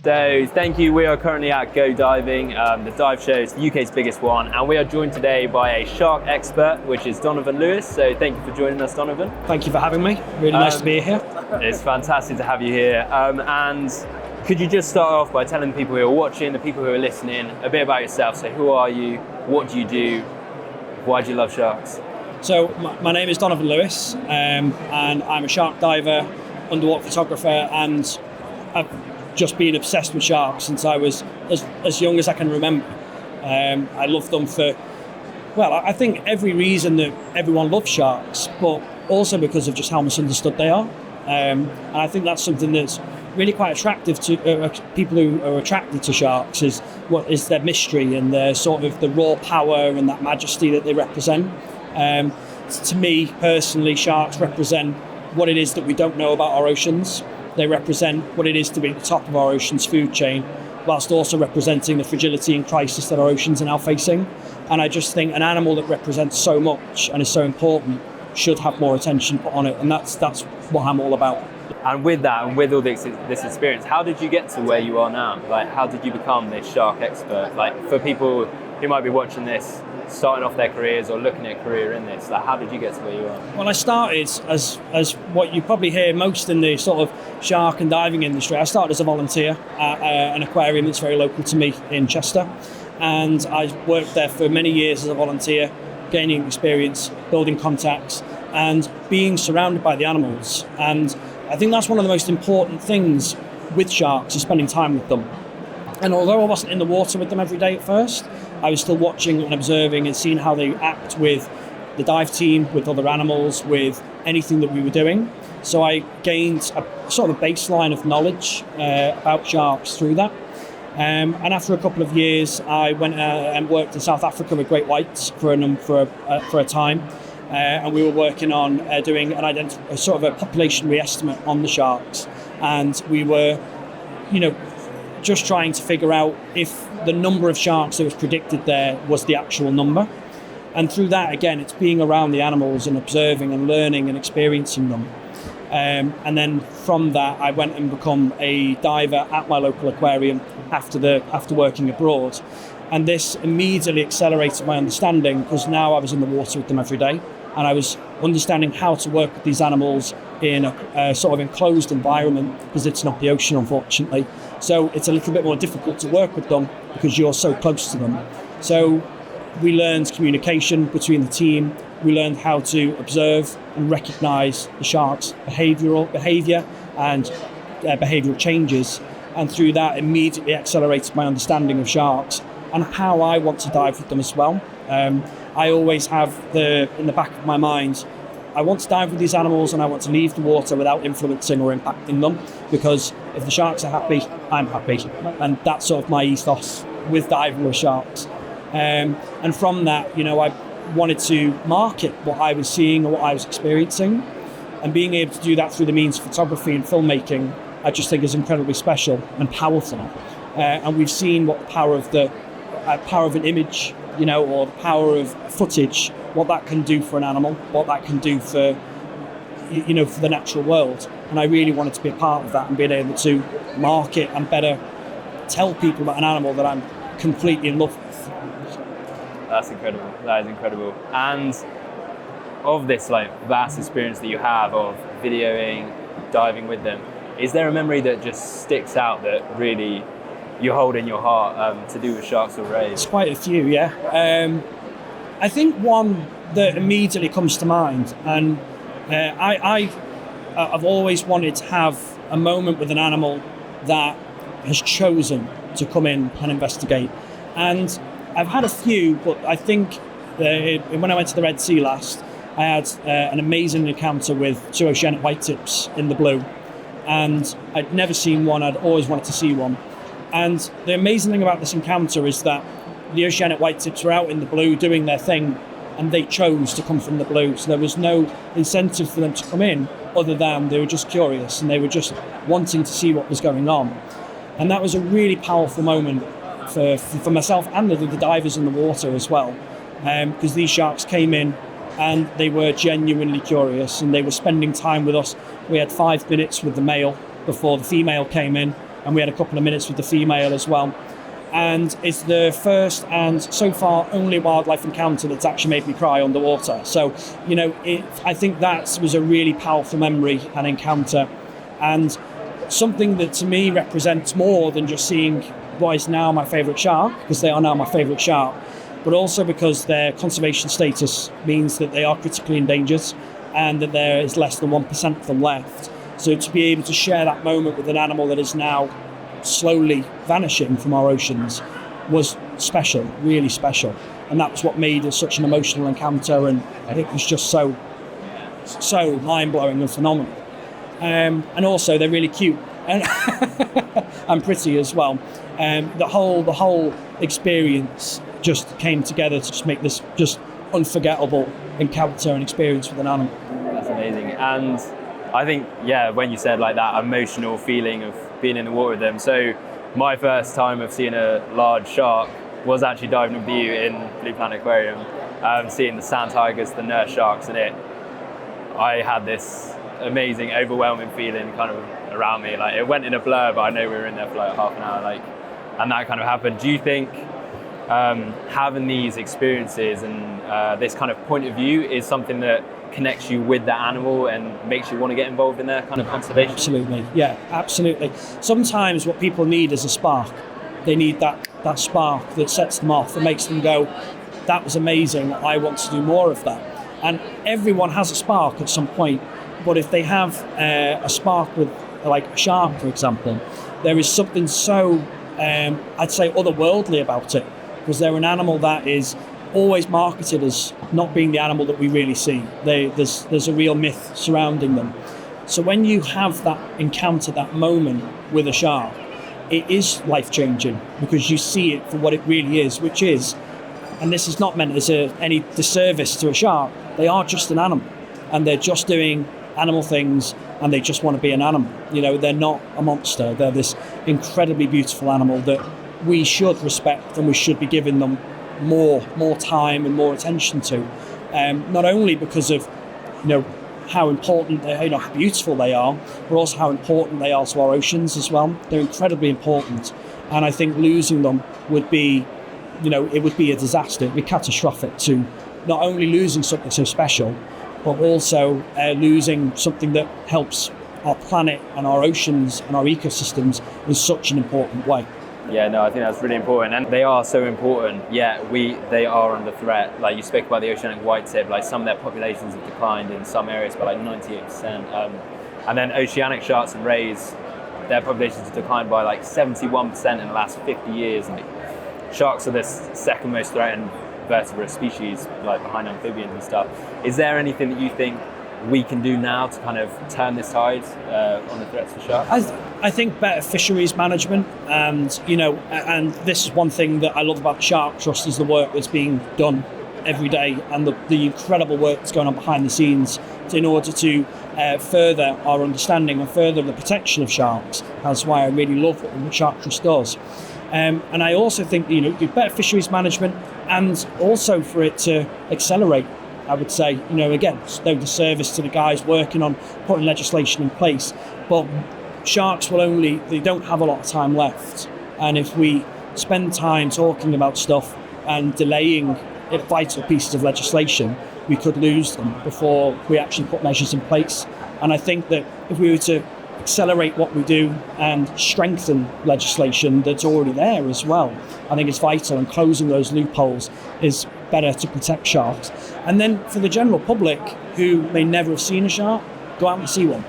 So thank you, we are currently at Go Diving. The dive show is the UK's biggest one, and we are joined today by a shark expert, which is Donovan Lewis. So thank you for joining us, Donovan. Thank you for having me, really nice to be here. It's fantastic to have you here. And could you just start off by telling the people who are watching, the people who are listening, a bit about yourself? So who are you, what do you do, why do you love sharks? So my name is Donovan Lewis, and I'm a shark diver, underwater photographer, and I've just been obsessed with sharks since I was as young as I can remember. I love them for, well, I think every reason that everyone loves sharks, but also because of just how misunderstood they are. And I think that's something that's really quite attractive to people who are attracted to sharks, is what is their mystery and their sort of the raw power and that majesty that they represent. To me personally, sharks represent what it is that we don't know about our oceans. They represent what it is to be at the top of our ocean's food chain, whilst also representing the fragility and crisis that our oceans are now facing. And I just think an animal that represents so much and is so important should have more attention put on it, and that's what I'm all about. And with that, and with all this experience, how did you get to where you are now? Like, how did you become this shark expert? Like, for people who might be watching this, starting off their careers or looking at a career in this, like, how did you get to where you are? Well, I started as what you probably hear most in the sort of shark and diving industry. I started as a volunteer at an aquarium that's very local to me in Chester, and I worked there for many years as a volunteer, gaining experience, building contacts, and being surrounded by the animals. And I think that's one of the most important things with sharks, is spending time with them. And although I wasn't in the water with them every day at first, I was still watching and observing and seeing how they act with the dive team, with other animals, with anything that we were doing. So I gained a sort of a baseline of knowledge about sharks through that. And after a couple of years, I went and worked in South Africa with great whites for a time. And we were working on doing a sort of a population re-estimate on the sharks. And we were, just trying to figure out if the number of sharks that was predicted there was the actual number. And through that, again, it's being around the animals and observing and learning and experiencing them. And then from that, I went and become a diver at my local aquarium after working abroad. And this immediately accelerated my understanding, because now I was in the water with them every day, and I was understanding how to work with these animals in a sort of enclosed environment, because it's not the ocean, unfortunately. So it's a little bit more difficult to work with them because you're so close to them. So we learned communication between the team. We learned how to observe and recognise the sharks' behaviour and behavioural changes. And through that, immediately accelerated my understanding of sharks and how I want to dive with them as well. I always have in the back of my mind, I want to dive with these animals and I want to leave the water without influencing or impacting them, because if the sharks are happy, I'm happy. And that's sort of my ethos with diving with sharks. And from that, I wanted to market what I was seeing and what I was experiencing. And being able to do that through the means of photography and filmmaking, I just think is incredibly special and powerful. And we've seen what the power of an image, or the power of footage, what that can do for an animal, what that can do for, for the natural world. And I really wanted to be a part of that and being able to market and better tell people about an animal that I'm completely in love with. That's incredible. That is incredible. And of this vast experience that you have of videoing, diving with them, is there a memory that just sticks out that really you hold in your heart to do with sharks or rays? It's quite a few, yeah. I think one that immediately comes to mind, and I've always wanted to have a moment with an animal that has chosen to come in and investigate. And I've had a few, but I think when I went to the Red Sea last, I had an amazing encounter with 2 oceanic whitetips in the blue. And I'd never seen one, I'd always wanted to see one. And the amazing thing about this encounter is that the oceanic whitetips were out in the blue doing their thing, and they chose to come from the blue. So there was no incentive for them to come in other than they were just curious and they were just wanting to see what was going on. And that was a really powerful moment for myself and the divers in the water as well. Because these sharks came in and they were genuinely curious, and they were spending time with us. We had 5 minutes with the male before the female came in, and we had a couple of minutes with the female as well. And it's the first and so far only wildlife encounter that's actually made me cry underwater. So, I think that was a really powerful memory and encounter, and something that to me represents more than just seeing what is now my favourite shark, because they are now my favourite shark, but also because their conservation status means that they are critically endangered and that there is less than 1% of them left. So to be able to share that moment with an animal that is now slowly vanishing from our oceans was special, really special. And that was what made it such an emotional encounter, and it was just so mind-blowing and phenomenal. And also they're really cute and, and pretty as well. The whole experience just came together to just make this just unforgettable encounter and experience with an animal. That's amazing. And I think, when you said like that emotional feeling of being in the water with them. So my first time of seeing a large shark was actually diving with you in Blue Planet Aquarium, seeing the sand tigers, the nurse sharks in it. I had this amazing, overwhelming feeling kind of around me. Like, it went in a blur, but I know we were in there for like half an hour, and that kind of happened. Do you think having these experiences and this kind of point of view is something that connects you with that animal and makes you want to get involved in their kind of conservation? Absolutely, yeah, absolutely. Sometimes what people need is a spark. They need that spark that sets them off and makes them go, that was amazing, I want to do more of that. And everyone has a spark at some point, but if they have a spark with like a shark, for example, there is something so, I'd say, otherworldly about it, because they're an animal that is always marketed as not being the animal that we really see. There's a real myth surrounding them. So when you have that encounter, that moment with a shark, it is life-changing, because you see it for what it really is, which is, and this is not meant as any disservice to a shark, they are just an animal, and they're just doing animal things, and they just want to be an animal. They're not a monster. They're this incredibly beautiful animal that we should respect, and we should be giving them more time and more attention to, not only because of how important how beautiful they are, but also how important they are to our oceans as well. They're incredibly important, and I think losing them would be it would be a disaster. It'd be catastrophic to not only losing something so special, but also losing something that helps our planet and our oceans and our ecosystems in such an important way. Yeah, no, I think that's really important, and they are so important, yet they are under threat. Like you spoke about the oceanic whitetip, like some of their populations have declined in some areas by like 98%. And then oceanic sharks and rays, their populations have declined by like 71% in the last 50 years. Like, sharks are the second most threatened vertebrate species, like behind amphibians and stuff. Is there anything that you think we can do now to kind of turn this tide on the threats for sharks? I think better fisheries management, and and this is one thing that I love about the Shark Trust, is the work that's being done every day, and the incredible work that's going on behind the scenes in order to further our understanding and further the protection of sharks. That's why I really love what the Shark Trust does. And I also think better fisheries management, and also for it to accelerate. I would say, again, no disservice to the guys working on putting legislation in place, but sharks they don't have a lot of time left. And if we spend time talking about stuff and delaying vital pieces of legislation, we could lose them before we actually put measures in place. And I think that if we were to accelerate what we do and strengthen legislation that's already there as well, I think it's vital, and closing those loopholes is better to protect sharks. And then for the general public who may never have seen a shark, go out and see one.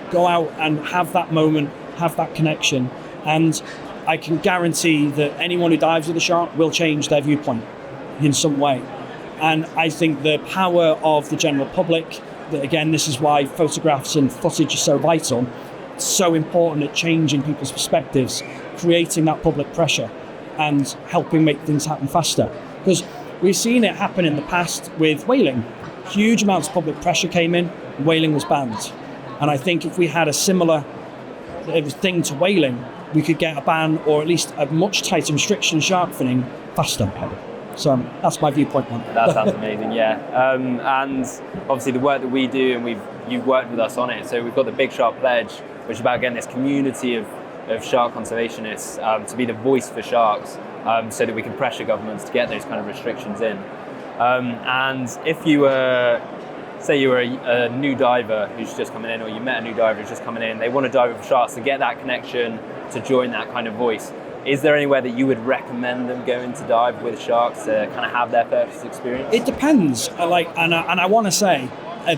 Go out and have that moment, have that connection, and I can guarantee that anyone who dives with a shark will change their viewpoint in some way. And I think the power of the general public, that again, this is why photographs and footage are so vital, it's so important at changing people's perspectives, creating that public pressure and helping make things happen faster. Because we've seen it happen in the past with whaling. Huge amounts of public pressure came in, whaling was banned. And I think if we had a similar thing to whaling, we could get a ban, or at least a much tighter restriction on shark finning faster. So that's my viewpoint on it. That sounds amazing, yeah. And obviously the work that we do, and you've worked with us on it. So we've got the Big Shar Pledge, which is about getting this community of shark conservationists to be the voice for sharks, so that we can pressure governments to get those kind of restrictions in. And if you were, say you were a new diver who's just coming in, or you met a new diver who's just coming in, they want to dive with sharks to get that connection, to join that kind of voice. Is there anywhere that you would recommend them going to dive with sharks to kind of have their first experience? It depends. And I want to say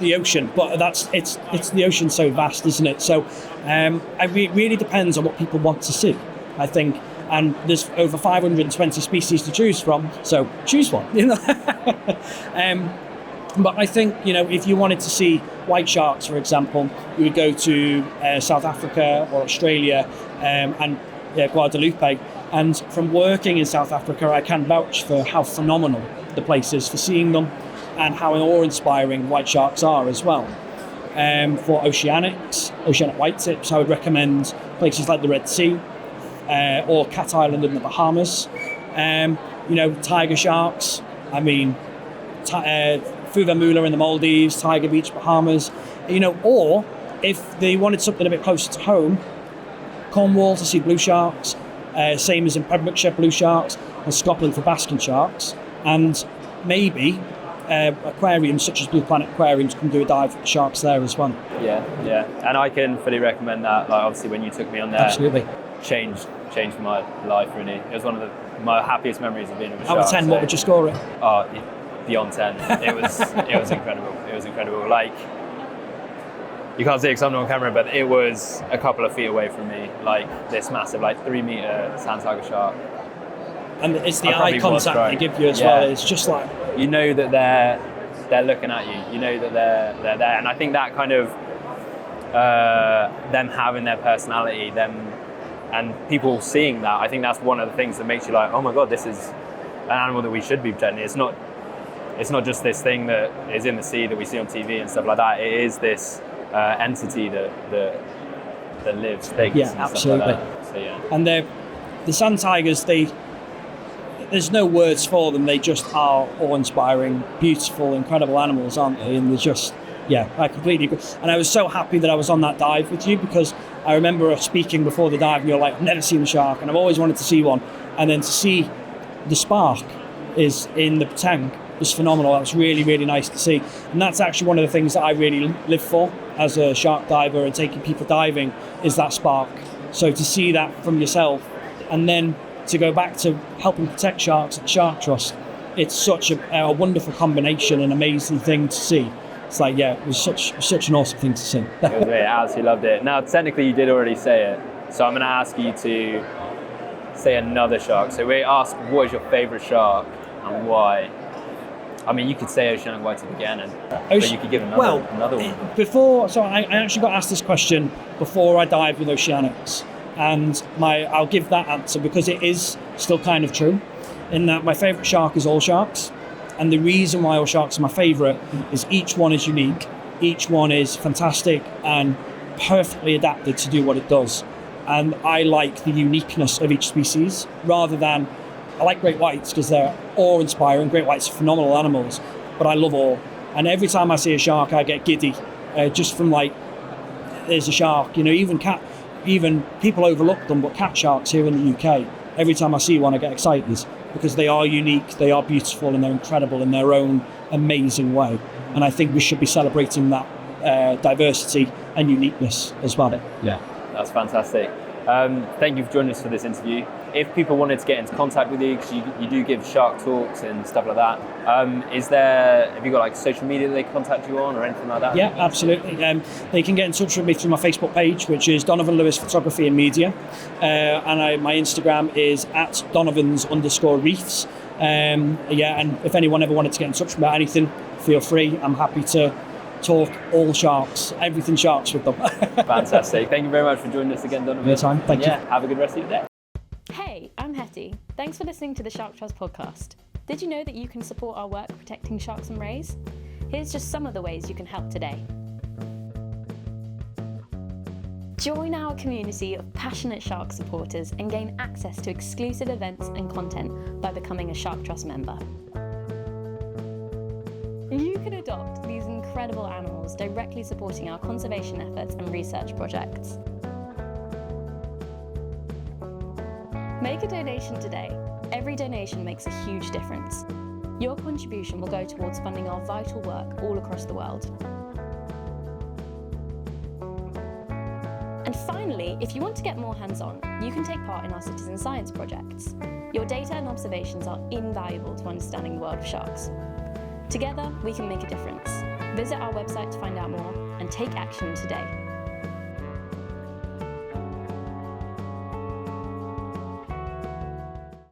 the ocean, but it's the ocean so vast, isn't it? So it really depends on what people want to see, I think. And there's over 520 species to choose from, so choose one. But I think, if you wanted to see white sharks, for example, you would go to South Africa or Australia and Guadalupe. And from working in South Africa, I can vouch for how phenomenal the place is for seeing them, and how awe-inspiring white sharks are as well. For oceanic white tips, I would recommend places like the Red Sea or Cat Island in the Bahamas. Tiger sharks, Fuvahmulah in the Maldives, Tiger Beach, Bahamas. Or if they wanted something a bit closer to home, Cornwall to see blue sharks, same as in Pembrokeshire, blue sharks, and Scotland for basking sharks, and maybe aquariums such as Blue Planet Aquariums can do a dive with the sharks there as well. Yeah, and I can fully recommend that. Like, obviously, when you took me on there, absolutely changed my life really. It was one of my happiest memories of being with a shark. Out of 10, what would you score it? Oh, beyond 10. It was incredible. It was incredible. Like, you can't see it because I'm not on camera, but it was a couple of feet away from me, like this massive, 3-meter sand tiger shark. And it's the eye contact they give you as well. It's just like, you know that they're looking at you. You know that they're there, and I think that kind of them having their personality, them and people seeing that, I think that's one of the things that makes you like, oh my god, this is an animal that we should be protecting. It's not just this thing that is in the sea that we see on TV and stuff like that. It is this entity that lives, thinks, and absolutely. Stuff like that. So yeah. And the sand tigers, there's no words for them. They just are awe-inspiring, beautiful, incredible animals, aren't they? And they're just, I completely agree. And I was so happy that I was on that dive with you, because I remember us speaking before the dive and you're like, I've never seen a shark and I've always wanted to see one. And then to see the spark is in the tank was phenomenal. That was really, really nice to see. And that's actually one of the things that I really live for as a shark diver and taking people diving, is that spark. So to see that from yourself, and then to go back to helping protect sharks at Shark Trust, it's such a wonderful combination, an amazing thing to see. It's like, it was such an awesome thing to see. It was great. I absolutely loved it. Now, technically, you did already say it, so I'm going to ask you to say another shark. So we asked, what is your favourite shark and why? I mean, you could say oceanic white-tip again, but you could give another one. I actually got asked this question before I dived with oceanics, and I'll give that answer because it is still kind of true, in that my favourite shark is all sharks. And the reason why all sharks are my favourite is each one is unique, each one is fantastic and perfectly adapted to do what it does. And I like the uniqueness of each species rather than, I like great whites because they're awe-inspiring. Great whites are phenomenal animals, but I love all. And every time I see a shark, I get giddy, just from there's a shark. Even people overlook them, but cat sharks here in the UK, every time I see one, I get excited because they are unique, they are beautiful, and they're incredible in their own amazing way. And I think we should be celebrating that diversity and uniqueness as well. Yeah, that's fantastic. Thank you for joining us for this interview. If people wanted to get into contact with you, because you do give shark talks and stuff like that, have you got social media that they can contact you on or anything like that? Yeah, absolutely. They can get in touch with me through my Facebook page, which is Donovan Lewis Photography and Media. And my Instagram is @Donovans_reefs. And if anyone ever wanted to get in touch about anything, feel free. I'm happy to talk all sharks, everything sharks with them. Fantastic. Thank you very much for joining us again, Donovan. Anytime. Thank you. Have a good rest of your day. Hey, I'm Hetty. Thanks for listening to the Shark Trust podcast. Did you know that you can support our work protecting sharks and rays? Here's just some of the ways you can help today. Join our community of passionate shark supporters and gain access to exclusive events and content by becoming a Shark Trust member. You can adopt these incredible animals, directly supporting our conservation efforts and research projects. Make a donation today. Every donation makes a huge difference. Your contribution will go towards funding our vital work all across the world. And finally, if you want to get more hands-on, you can take part in our citizen science projects. Your data and observations are invaluable to understanding the world of sharks. Together, we can make a difference. Visit our website to find out more and take action today.